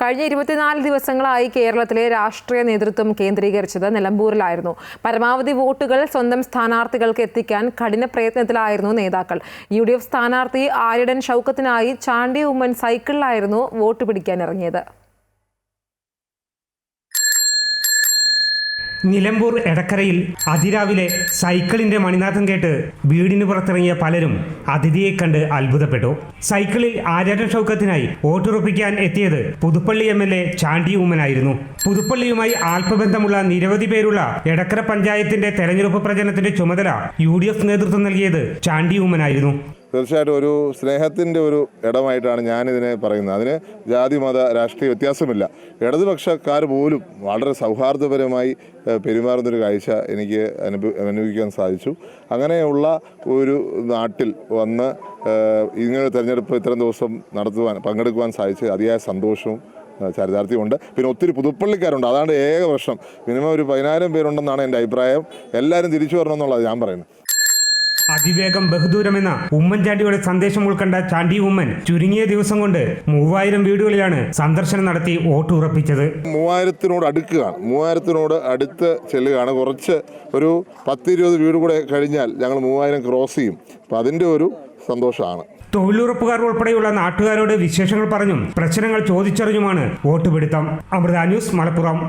കഴിഞ്ഞ 24 ദിവസങ്ങളായി കേരളത്തിലെ രാഷ്ട്രീയ നേതൃത്വം കേന്ദ്രീകരിച്ചത് നിലമ്പൂരിലായിരുന്നു. പരമാവധി വോട്ടുകൾ സ്വന്തം സ്ഥാനാർത്ഥികൾക്ക് എത്തിക്കാൻ കഠിന പ്രയത്നത്തിലായിരുന്നു നേതാക്കൾ. UDF സ്ഥാനാർത്ഥി ആര്യടൻ ഷൗക്കത്തിനായി ചാണ്ടി ഉമ്മൻ സൈക്കിളിലായിരുന്നു വോട്ട് പിടിക്കാനിറങ്ങിയത്. നിലമ്പൂർ എടക്കരയിൽ അതിരാവിലെ സൈക്കിളിന്റെ മണിനാഥം കേട്ട് വീടിന് പുറത്തിറങ്ങിയ പലരും അതിഥിയെ കണ്ട് അത്ഭുതപ്പെട്ടു. സൈക്കിളിൽ ആര്യടൻ ഷൗക്കത്തിനായി വോട്ടുറപ്പിക്കാൻ എത്തിയത് പുതുപ്പള്ളി MLA ചാണ്ടി ഉമ്മനായിരുന്നു. പുതുപ്പള്ളിയുമായി ആത്മബന്ധമുള്ള നിരവധി പേരുള്ള എടക്കര പഞ്ചായത്തിന്റെ തെരഞ്ഞെടുപ്പ് പ്രചരണത്തിന്റെ ചുമതല UDF നേതൃത്വം നൽകിയത് ചാണ്ടി ഉമ്മനായിരുന്നു. തീർച്ചയായിട്ടും ഒരു സ്നേഹത്തിൻ്റെ ഒരു ഇടമായിട്ടാണ് ഞാനിതിനെ പറയുന്നത്. അതിന് ജാതി മത രാഷ്ട്രീയ വ്യത്യാസമില്ല. ഇടതുപക്ഷക്കാർ പോലും വളരെ സൗഹാർദ്ദപരമായി പെരുമാറുന്നൊരു കാഴ്ച എനിക്ക് അനുഭവിക്കാൻ സാധിച്ചു. അങ്ങനെയുള്ള ഒരു നാട്ടിൽ വന്ന് ഇങ്ങനെ തെരഞ്ഞെടുപ്പ് ഇത്രയും ദിവസം പങ്കെടുക്കുവാൻ സാധിച്ച് അതിയായ സന്തോഷവും ചരിതാർത്ഥ്യമുണ്ട്. പിന്നെ ഒത്തിരി പുതുപ്പള്ളിക്കാരുണ്ട്. അതാണ് ഏക പ്രശ്നം. മിനിമം ഒരു 10,000 പേരുണ്ടെന്നാണ് എൻ്റെ അഭിപ്രായം. എല്ലാവരും തിരിച്ചു വരണമെന്നുള്ളത് ഞാൻ പറയുന്നത്. അതിവേഗം ബഹുദൂരമെന്ന ഉമ്മൻചാണ്ടിയുടെ സന്ദേശം ഉൾക്കൊണ്ട ചാണ്ടി ഉമ്മൻ ചുരുങ്ങിയ ദിവസം കൊണ്ട് 3000 വീടുകളിലാണ് സന്ദർശനം നടത്തി വോട്ട് ഉറപ്പിച്ചത്. 3000 അടുത്ത് ചെല്ലുകയാണ്. കുറച്ച് ഒരു 10-20 വീട് കൂടെ കഴിഞ്ഞാൽ ഞങ്ങൾ 3000 ക്രോസ് ചെയ്യും. അപ്പം അതിൻ്റെ ഒരു സന്തോഷമാണ്. തൊഴിലുറപ്പുകാർ ഉൾപ്പെടെയുള്ള നാട്ടുകാരോട് വിശേഷങ്ങൾ പറഞ്ഞും പ്രശ്നങ്ങൾ ചോദിച്ചറിഞ്ഞുമാണ് വോട്ട് പിടുത്തം. അമൃത ന്യൂസ്, മലപ്പുറം.